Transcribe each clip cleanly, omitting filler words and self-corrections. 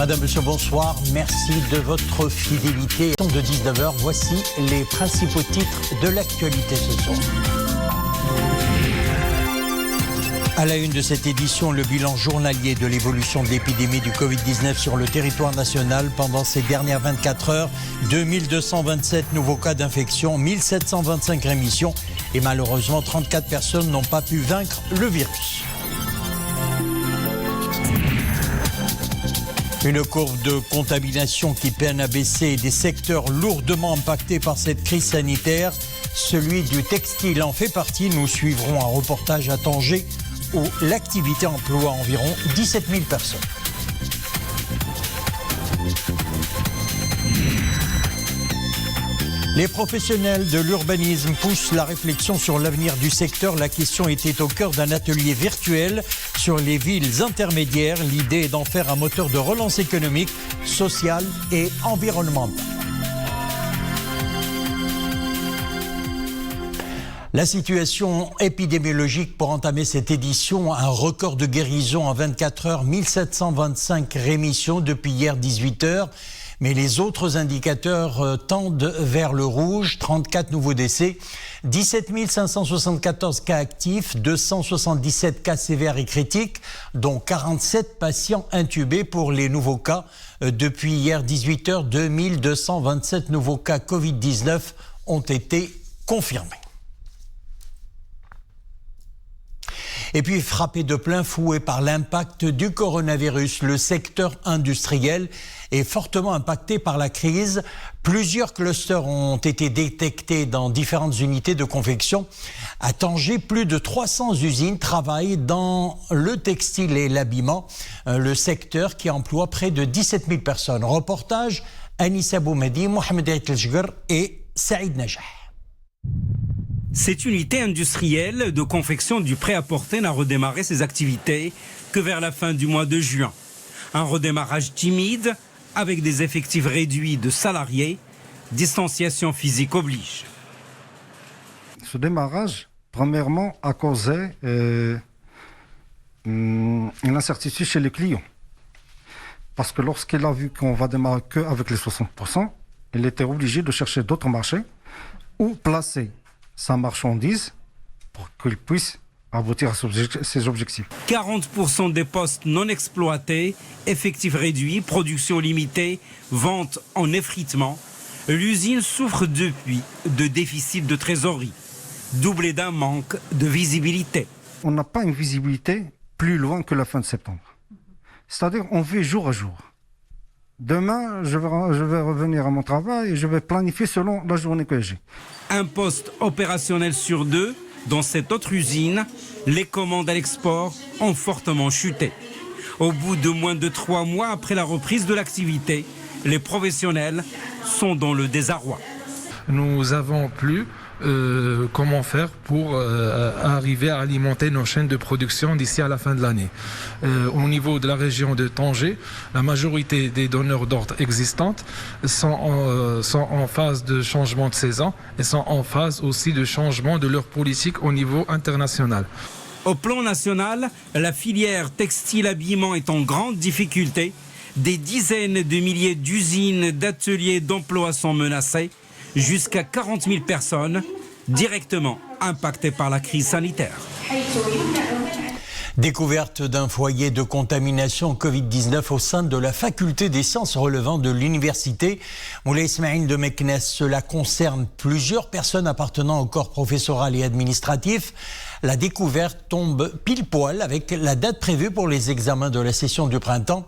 Madame, Monsieur, bonsoir. Merci de votre fidélité. De 19h, voici les principaux titres de l'actualité ce soir. À la une de cette édition, le bilan journalier de l'évolution de l'épidémie du Covid-19 sur le territoire national pendant ces dernières 24 heures. 2227 nouveaux cas d'infection, 1725 rémissions et malheureusement 34 personnes n'ont pas pu vaincre le virus. Une courbe de contamination qui peine à baisser et des secteurs lourdement impactés par cette crise sanitaire. Celui du textile en fait partie. Nous suivrons un reportage à Tanger où l'activité emploie environ 17 000 personnes. Les professionnels de l'urbanisme poussent la réflexion sur l'avenir du secteur. La question était au cœur d'un atelier virtuel sur les villes intermédiaires. L'idée est d'en faire un moteur de relance économique, sociale et environnementale. La situation épidémiologique pour entamer cette édition, un record de guérison en 24 heures, 1725 rémissions depuis hier 18h. Mais les autres indicateurs tendent vers le rouge, 34 nouveaux décès, 17 574 cas actifs, 277 cas sévères et critiques, dont 47 patients intubés pour les nouveaux cas. Depuis hier 18h, 2227 nouveaux cas Covid-19 ont été confirmés. Et puis frappé de plein fouet par l'impact du coronavirus, le secteur industriel est fortement impacté par la crise. Plusieurs clusters ont été détectés dans différentes unités de confection. À Tanger, plus de 300 usines travaillent dans le textile et l'habillement, le secteur qui emploie près de 17 000 personnes. Reportage Anissa Boumedi, Mohamed El-Jger et Saïd Najah. Cette unité industrielle de confection du prêt-à-porter n'a redémarré ses activités que vers la fin du mois de juin. Un redémarrage timide avec des effectifs réduits de salariés, distanciation physique oblige. Ce démarrage, premièrement, a causé une incertitude chez les clients. Parce que lorsqu'il a vu qu'on va démarrer qu'avec les 60%, il était obligé de chercher d'autres marchés ou placer sa marchandise pour qu'il puisse aboutir à ses objectifs. 40% des postes non exploités, effectifs réduits, production limitée, vente en effritement. L'usine souffre depuis de déficits de trésorerie, doublé d'un manque de visibilité. On n'a pas une visibilité plus loin que la fin de septembre. C'est-à-dire on vit jour à jour. Demain, je vais revenir à mon travail et je vais planifier selon la journée que j'ai. Un poste opérationnel sur 2 dans cette autre usine, les commandes à l'export ont fortement chuté. Au bout de moins de 3 mois après la reprise de l'activité, les professionnels sont dans le désarroi. Nous n'avons plus comment faire pour arriver à alimenter nos chaînes de production d'ici à la fin de l'année. Au niveau de la région de Tanger, la majorité des donneurs d'ordre existantes sont en phase de changement de saison et sont en phase aussi de changement de leur politique au niveau international. Au plan national, la filière textile-habillement est en grande difficulté. Des dizaines de milliers d'usines, d'ateliers, d'emplois sont menacés. Jusqu'à 40 000 personnes directement impactées par la crise sanitaire. Découverte d'un foyer de contamination Covid-19 au sein de la faculté des sciences relevant de l'université Moulay Ismaïl de Meknès. Cela concerne plusieurs personnes appartenant au corps professoral et administratif. La découverte tombe pile poil avec la date prévue pour les examens de la session du printemps.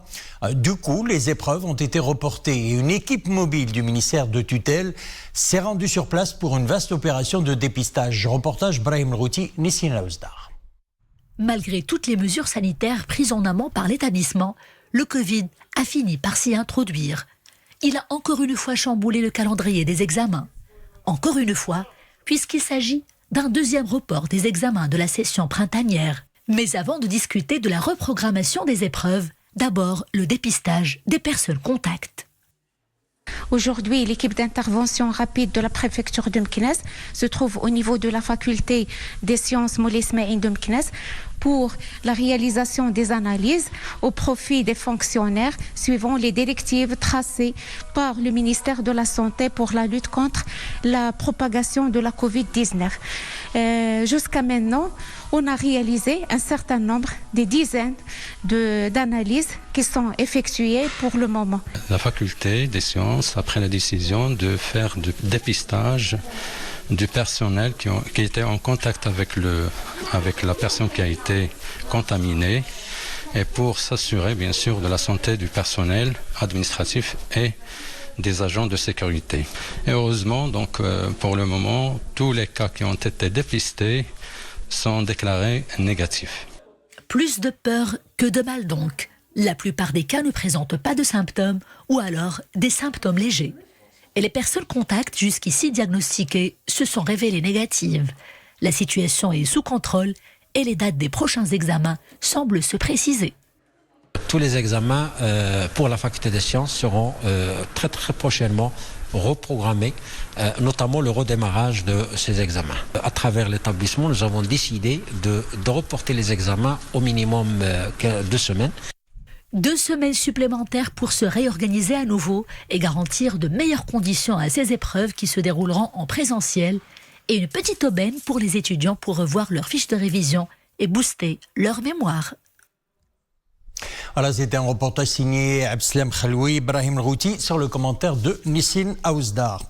Du coup, les épreuves ont été reportées et une équipe mobile du ministère de tutelle s'est rendue sur place pour une vaste opération de dépistage. Reportage Brahim Routi, Nissina Ouzdar. Malgré toutes les mesures sanitaires prises en amont par l'établissement, le Covid a fini par s'y introduire. Il a encore une fois chamboulé le calendrier des examens. Encore une fois, puisqu'il s'agit d'un deuxième report des examens de la session printanière. Mais avant de discuter de la reprogrammation des épreuves, d'abord le dépistage des personnes contacts. Aujourd'hui, l'équipe d'intervention rapide de la préfecture de Meknès se trouve au niveau de la faculté des sciences Moulay Ismaïl de Meknès pour la réalisation des analyses au profit des fonctionnaires suivant les directives tracées par le ministère de la Santé pour la lutte contre la propagation de la Covid-19. Jusqu'à maintenant, on a réalisé un certain nombre, des dizaines d'analyses qui sont effectuées pour le moment. La faculté des sciences a pris la décision de faire du dépistage du personnel qui était en contact avec la personne qui a été contaminée, et pour s'assurer bien sûr de la santé du personnel administratif et des agents de sécurité. Et heureusement, donc, pour le moment, tous les cas qui ont été dépistés sont déclarés négatifs. Plus de peur que de mal donc. La plupart des cas ne présentent pas de symptômes ou alors des symptômes légers. Et les personnes contacts jusqu'ici diagnostiquées se sont révélées négatives. La situation est sous contrôle et les dates des prochains examens semblent se préciser. Tous les examens pour la faculté des sciences seront très prochainement reprogrammés, notamment le redémarrage de ces examens. À travers l'établissement, nous avons décidé de reporter les examens au minimum 2 semaines. 2 semaines supplémentaires pour se réorganiser à nouveau et garantir de meilleures conditions à ces épreuves qui se dérouleront en présentiel, et une petite aubaine pour les étudiants pour revoir leurs fiches de révision et booster leur mémoire. Voilà, c'était un reportage signé Abdeslam Khaloui, Ibrahim Routi, sur le commentaire de Nissine Aouzdar.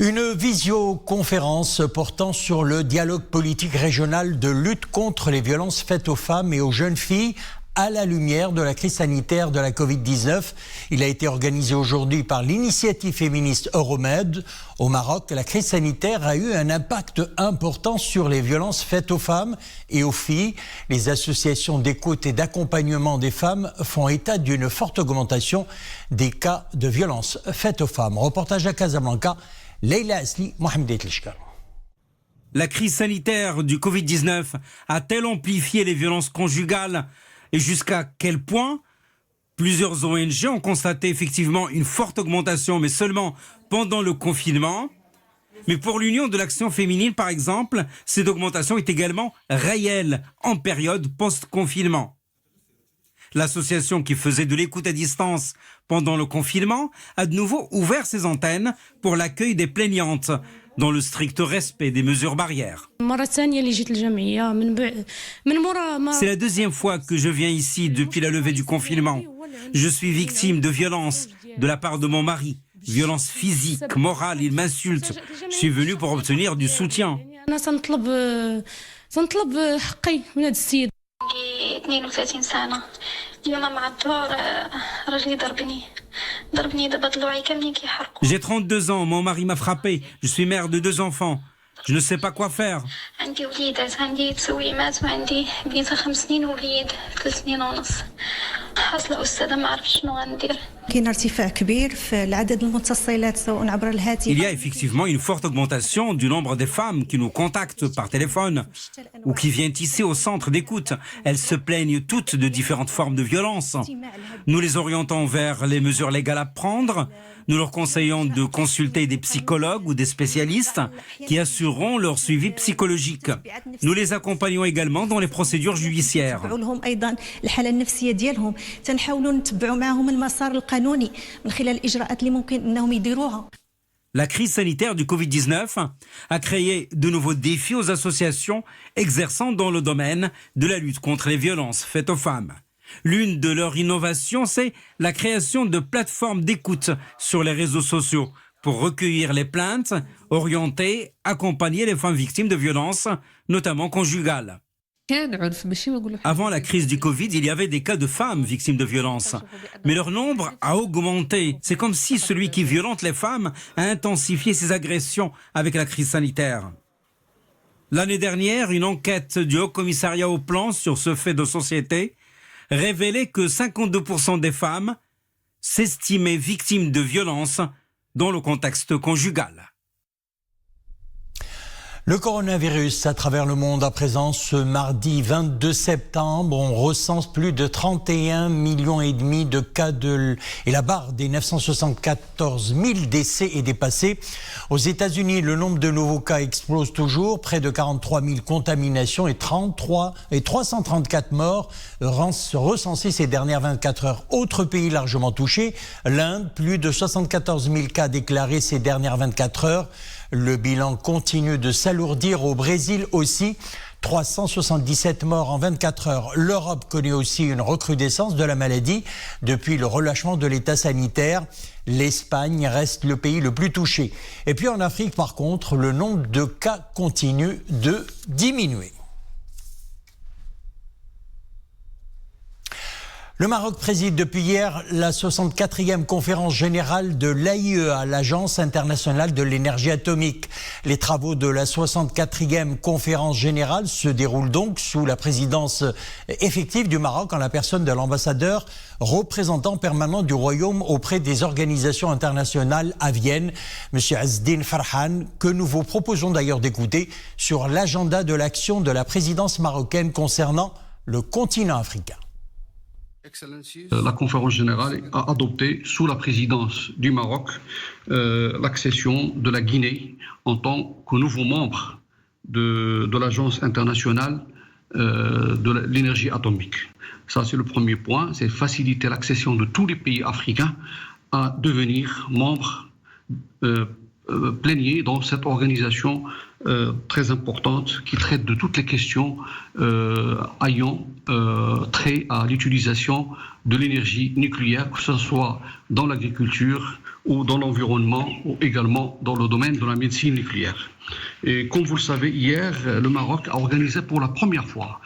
Une visioconférence portant sur le dialogue politique régional de lutte contre les violences faites aux femmes et aux jeunes filles à la lumière de la crise sanitaire de la Covid-19. Il a été organisé aujourd'hui par l'initiative féministe Euromed. Au Maroc, la crise sanitaire a eu un impact important sur les violences faites aux femmes et aux filles. Les associations d'écoute et d'accompagnement des femmes font état d'une forte augmentation des cas de violences faites aux femmes. Reportage à Casablanca, Leila Asli, Mohamed Etlishkar. La crise sanitaire du Covid-19 a-t-elle amplifié les violences conjugales ? Et jusqu'à quel point plusieurs ONG ont constaté effectivement une forte augmentation, mais seulement pendant le confinement. Mais pour l'Union de l'action féminine, par exemple, cette augmentation est également réelle en période post-confinement. L'association qui faisait de l'écoute à distance pendant le confinement a de nouveau ouvert ses antennes pour l'accueil des plaignantes, dans le strict respect des mesures barrières. C'est la deuxième fois que je viens ici depuis la levée du confinement. Je suis victime de violences de la part de mon mari. Violence physique, morale, il m'insulte. Je suis venu pour obtenir du soutien. J'ai 32 ans, mon mari m'a frappé. Je suis mère de 2 enfants. Je ne sais pas quoi faire. Il y a effectivement une forte augmentation du nombre des femmes qui nous contactent par téléphone ou qui viennent ici au centre d'écoute. Elles se plaignent toutes de différentes formes de violence. Nous les orientons vers les mesures légales à prendre. Nous leur conseillons de consulter des psychologues ou des spécialistes qui assureront leur suivi psychologique. Nous les accompagnons également dans les procédures judiciaires. La crise sanitaire du Covid-19 a créé de nouveaux défis aux associations exerçant dans le domaine de la lutte contre les violences faites aux femmes. L'une de leurs innovations, c'est la création de plateformes d'écoute sur les réseaux sociaux pour recueillir les plaintes, orienter, accompagner les femmes victimes de violences, notamment conjugales. Avant la crise du Covid, il y avait des cas de femmes victimes de violences, mais leur nombre a augmenté. C'est comme si celui qui violente les femmes a intensifié ses agressions avec la crise sanitaire. L'année dernière, une enquête du Haut Commissariat au Plan sur ce fait de société révélait que 52% des femmes s'estimaient victimes de violences dans le contexte conjugal. Le coronavirus à travers le monde à présent. Ce mardi 22 septembre, on recense plus de 31,5 millions de cas et la barre des 974 000 décès est dépassée. Aux États-Unis, le nombre de nouveaux cas explose toujours, près de 43 000 contaminations et 334 morts recensés ces dernières 24 heures. Autre pays largement touché, l'Inde, plus de 74 000 cas déclarés ces dernières 24 heures. Le bilan continue de s'alourdir au Brésil aussi. 377 morts en 24 heures. L'Europe connaît aussi une recrudescence de la maladie depuis le relâchement de l'état sanitaire. L'Espagne reste le pays le plus touché. Et puis en Afrique, par contre, le nombre de cas continue de diminuer. Le Maroc préside depuis hier la 64e conférence générale de l'AIEA, l'Agence internationale de l'énergie atomique. Les travaux de la 64e conférence générale se déroulent donc sous la présidence effective du Maroc en la personne de l'ambassadeur représentant permanent du Royaume auprès des organisations internationales à Vienne, M. Azdine Farhan, que nous vous proposons d'ailleurs d'écouter sur l'agenda de l'action de la présidence marocaine concernant le continent africain. La conférence générale a adopté sous la présidence du Maroc l'accession de la Guinée en tant que nouveau membre de l'Agence internationale de l'énergie atomique. Ça, c'est le premier point, c'est faciliter l'accession de tous les pays africains à devenir membres pléniers dans cette organisation très importante qui traite de toutes les questions ayant trait à l'utilisation de l'énergie nucléaire, que ce soit dans l'agriculture ou dans l'environnement ou également dans le domaine de la médecine nucléaire. Et comme vous le savez, hier, le Maroc a organisé pour la première fois,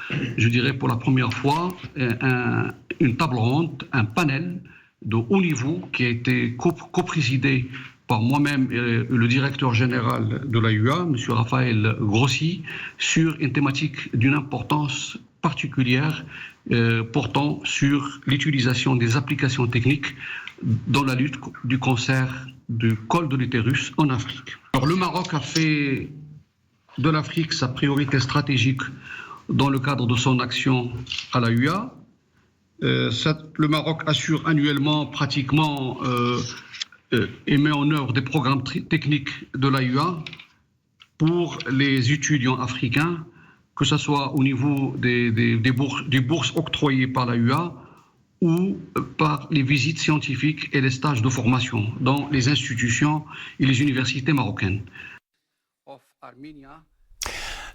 une table ronde, un panel de haut niveau qui a été coprésidé par moi-même et le directeur général de l'AIEA, M. Raphaël Grossi, sur une thématique d'une importance particulière portant sur l'utilisation des applications techniques dans la lutte du cancer du col de l'utérus en Afrique. Alors, le Maroc a fait de l'Afrique sa priorité stratégique dans le cadre de son action à l'AIEA. Le Maroc assure annuellement pratiquement et met en œuvre des programmes techniques de l'AIEA pour les étudiants africains, que ce soit au niveau des bourses octroyées par l'AIEA ou par les visites scientifiques et les stages de formation dans les institutions et les universités marocaines.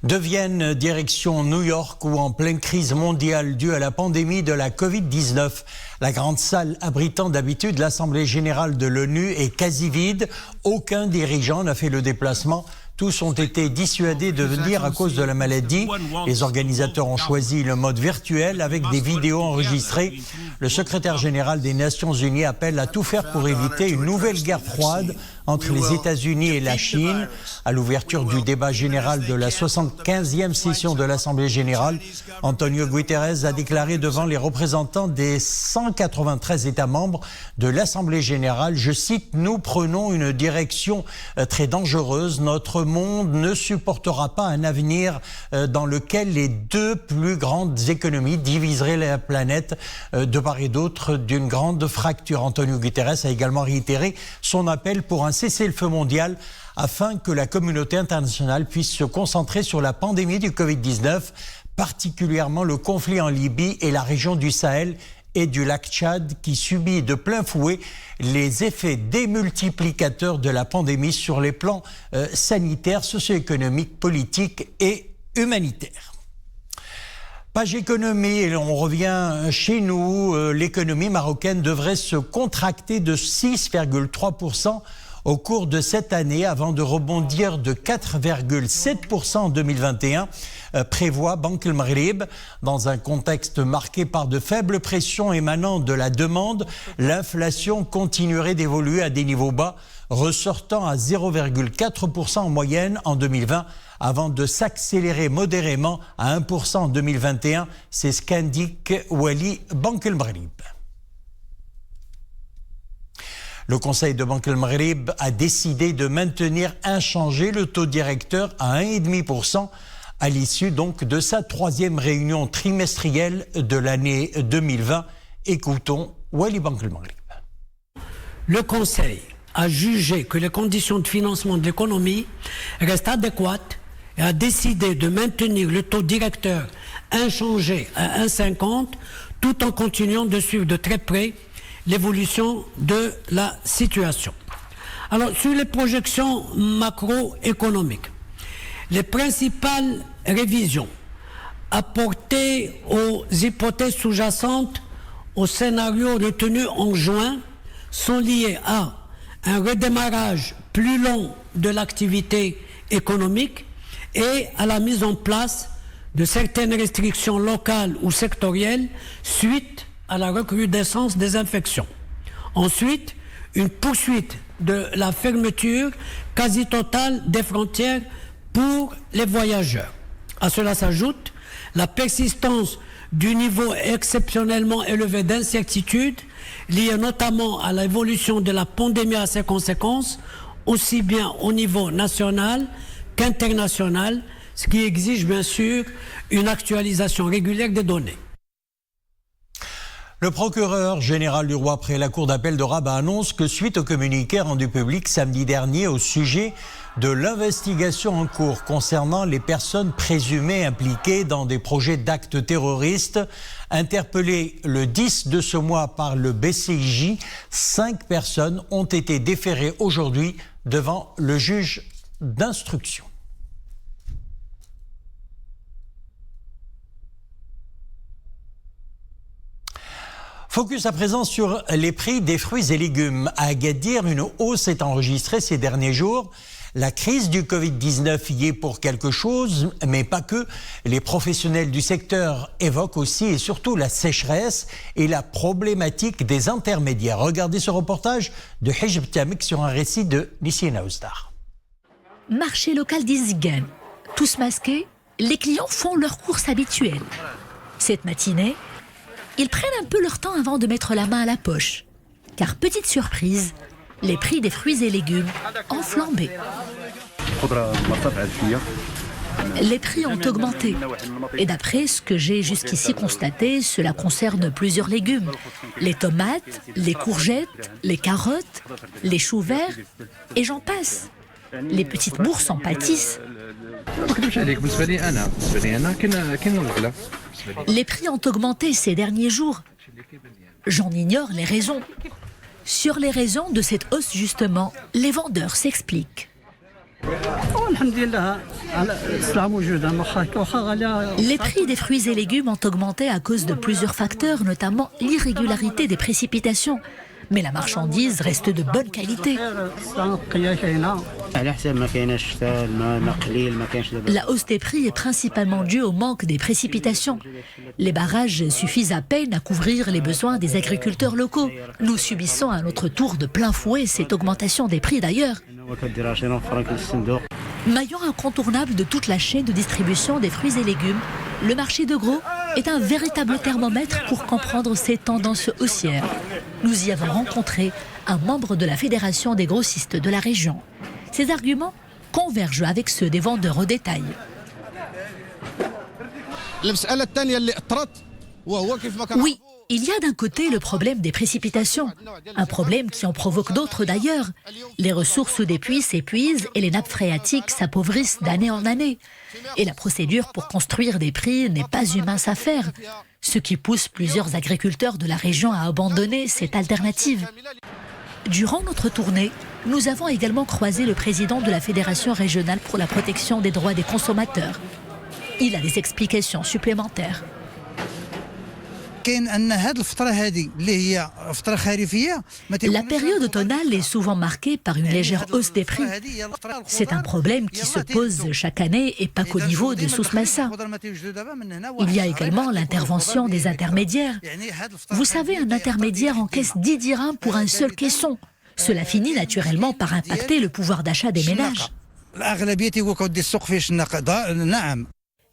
De Vienne, direction New York, où en pleine crise mondiale due à la pandémie de la Covid-19, la grande salle abritant d'habitude l'Assemblée générale de l'ONU est quasi vide. Aucun dirigeant n'a fait le déplacement. Tous ont été dissuadés de venir à cause de la maladie. Les organisateurs ont choisi le mode virtuel avec des vidéos enregistrées. Le secrétaire général des Nations Unies appelle à tout faire pour éviter une nouvelle guerre froide entre les États-Unis et la Chine. À l'ouverture du débat général de la 75e session de l'Assemblée générale, Antonio Guterres a déclaré devant les représentants des 193 États membres de l'Assemblée générale, je cite, « Nous prenons une direction très dangereuse. Notre monde ne supportera pas un avenir dans lequel les deux plus grandes économies diviseraient la planète de part et d'autre d'une grande fracture. » Antonio Guterres a également réitéré son appel pour un cessez-le-feu mondial afin que la communauté internationale puisse se concentrer sur la pandémie du Covid-19, particulièrement le conflit en Libye et la région du Sahel et du lac Tchad qui subit de plein fouet les effets démultiplicateurs de la pandémie sur les plans sanitaires, socio-économiques, politiques et humanitaires. Page économie, et on revient chez nous. L'économie marocaine devrait se contracter de 6,3% au cours de cette année avant de rebondir de 4,7% en 2021, prévoit Banque El Maghrib. Dans un contexte marqué par de faibles pressions émanant de la demande, l'inflation continuerait d'évoluer à des niveaux bas, ressortant à 0,4% en moyenne en 2020 avant de s'accélérer modérément à 1% en 2021. C'est ce qu'indique Wali Banque El Maghrib. Le Conseil de Banque El Maghreb a décidé de maintenir inchangé le taux directeur à 1,5% à l'issue donc de sa 3e réunion trimestrielle de l'année 2020. Écoutons Wali Banque El Maghreb. Le Conseil a jugé que les conditions de financement de l'économie restent adéquates et a décidé de maintenir le taux directeur inchangé à 1,50 tout en continuant de suivre de très près l'évolution de la situation. Alors, sur les projections macroéconomiques, les principales révisions apportées aux hypothèses sous-jacentes au scénario retenu en juin sont liées à un redémarrage plus long de l'activité économique et à la mise en place de certaines restrictions locales ou sectorielles suite à la recrudescence des infections. Ensuite, une poursuite de la fermeture quasi totale des frontières pour les voyageurs. À cela s'ajoute la persistance du niveau exceptionnellement élevé d'incertitude lié notamment à l'évolution de la pandémie et à ses conséquences, aussi bien au niveau national qu'international, ce qui exige bien sûr une actualisation régulière des données. Le procureur général du roi près la cour d'appel de Rabat annonce que suite au communiqué rendu public samedi dernier au sujet de l'investigation en cours concernant les personnes présumées impliquées dans des projets d'actes terroristes, interpellées le 10 de ce mois par le BCIJ, 5 personnes ont été déférées aujourd'hui devant le juge d'instruction. Focus à présent sur les prix des fruits et légumes. À Agadir, une hausse est enregistrée ces derniers jours. La crise du Covid-19 y est pour quelque chose, mais pas que. Les professionnels du secteur évoquent aussi et surtout la sécheresse et la problématique des intermédiaires. Regardez ce reportage de Hijb Tamik sur un récit de Nissina Oustar. Marché local d'Izgan. Tous masqués, les clients font leurs courses habituelles. Cette matinée, ils prennent un peu leur temps avant de mettre la main à la poche. Car petite surprise, les prix des fruits et légumes ont flambé. Les prix ont augmenté. Et d'après ce que j'ai jusqu'ici constaté, cela concerne plusieurs légumes. Les tomates, les courgettes, les carottes, les choux verts, et j'en passe. Les petites bourses en pâtissent. Les prix ont augmenté ces derniers jours. J'en ignore les raisons. Sur les raisons de cette hausse, justement, les vendeurs s'expliquent. Les prix des fruits et légumes ont augmenté à cause de plusieurs facteurs, notamment l'irrégularité des précipitations. Mais la marchandise reste de bonne qualité. La hausse des prix est principalement due au manque des précipitations. Les barrages suffisent à peine à couvrir les besoins des agriculteurs locaux. Nous subissons à notre tour de plein fouet cette augmentation des prix d'ailleurs. Maillon incontournable de toute la chaîne de distribution des fruits et légumes, le marché de gros est un véritable thermomètre pour comprendre ces tendances haussières. Nous y avons rencontré un membre de la Fédération des grossistes de la région. Ces arguments convergent avec ceux des vendeurs au détail. Oui, il y a d'un côté le problème des précipitations, un problème qui en provoque d'autres d'ailleurs. Les ressources des puits s'épuisent et les nappes phréatiques s'appauvrissent d'année en année. Et la procédure pour construire des prix n'est pas une mince affaire, ce qui pousse plusieurs agriculteurs de la région à abandonner cette alternative. Durant notre tournée, nous avons également croisé le président de la Fédération régionale pour la protection des droits des consommateurs. Il a des explications supplémentaires. La période automnale est souvent marquée par une légère hausse des prix. C'est un problème qui se pose chaque année et pas qu'au niveau de Souss-Massa. Il y a également l'intervention des intermédiaires. Vous savez, un intermédiaire encaisse 10 dirhams pour un seul caisson. Cela finit naturellement par impacter le pouvoir d'achat des ménages.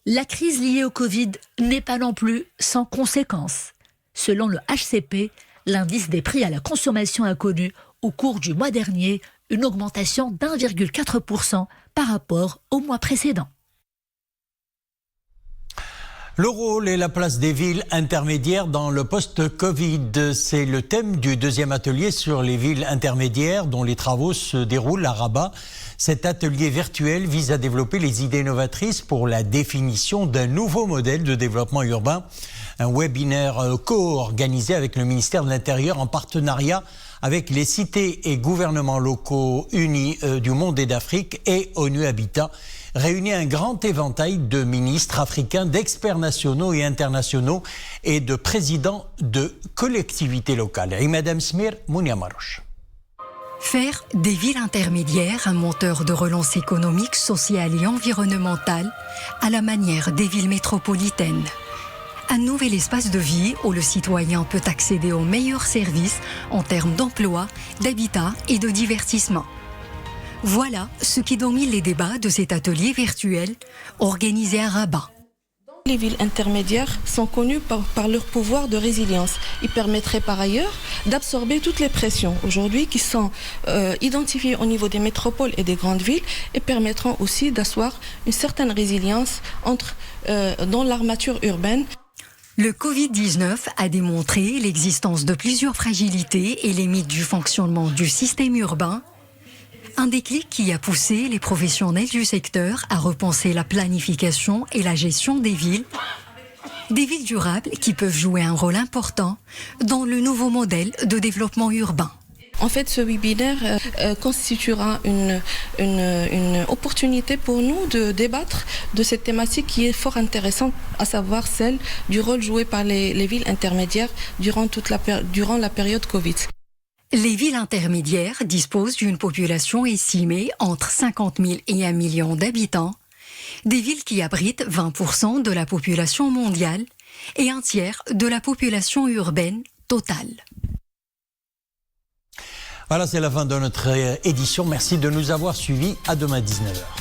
La crise liée au Covid n'est pas non plus sans conséquences. Selon le HCP, l'indice des prix à la consommation a connu au cours du mois dernier, une augmentation d'1,4% par rapport au mois précédent. Le rôle et la place des villes intermédiaires dans le post-Covid, c'est le thème du deuxième atelier sur les villes intermédiaires dont les travaux se déroulent à Rabat. Cet atelier virtuel vise à développer les idées novatrices pour la définition d'un nouveau modèle de développement urbain. Un webinaire co-organisé avec le ministère de l'Intérieur en partenariat avec les cités et gouvernements locaux unis du monde et d'Afrique et ONU Habitat, réunit un grand éventail de ministres africains, d'experts nationaux et internationaux et de présidents de collectivités locales. Et Madame Smir Mouniamarouche. Faire des villes intermédiaires un moteur de relance économique, sociale et environnementale à la manière des villes métropolitaines. Un nouvel espace de vie où le citoyen peut accéder aux meilleurs services en termes d'emploi, d'habitat et de divertissement. Voilà ce qui domine les débats de cet atelier virtuel organisé à Rabat. Les villes intermédiaires sont connues par leur pouvoir de résilience. Ils permettraient par ailleurs d'absorber toutes les pressions aujourd'hui qui sont identifiées au niveau des métropoles et des grandes villes et permettront aussi d'asseoir une certaine résilience dans l'armature urbaine. Le Covid-19 a démontré l'existence de plusieurs fragilités et les limites du fonctionnement du système urbain. Un déclic qui a poussé les professionnels du secteur à repenser la planification et la gestion des villes durables qui peuvent jouer un rôle important dans le nouveau modèle de développement urbain. En fait, ce webinaire constituera une opportunité pour nous de débattre de cette thématique qui est fort intéressante, à savoir celle du rôle joué par les villes intermédiaires durant la période Covid. Les villes intermédiaires disposent d'une population estimée entre 50 000 et 1 million d'habitants, des villes qui abritent 20% de la population mondiale et un tiers de la population urbaine totale. Voilà, c'est la fin de notre édition. Merci de nous avoir suivis. À demain 19h.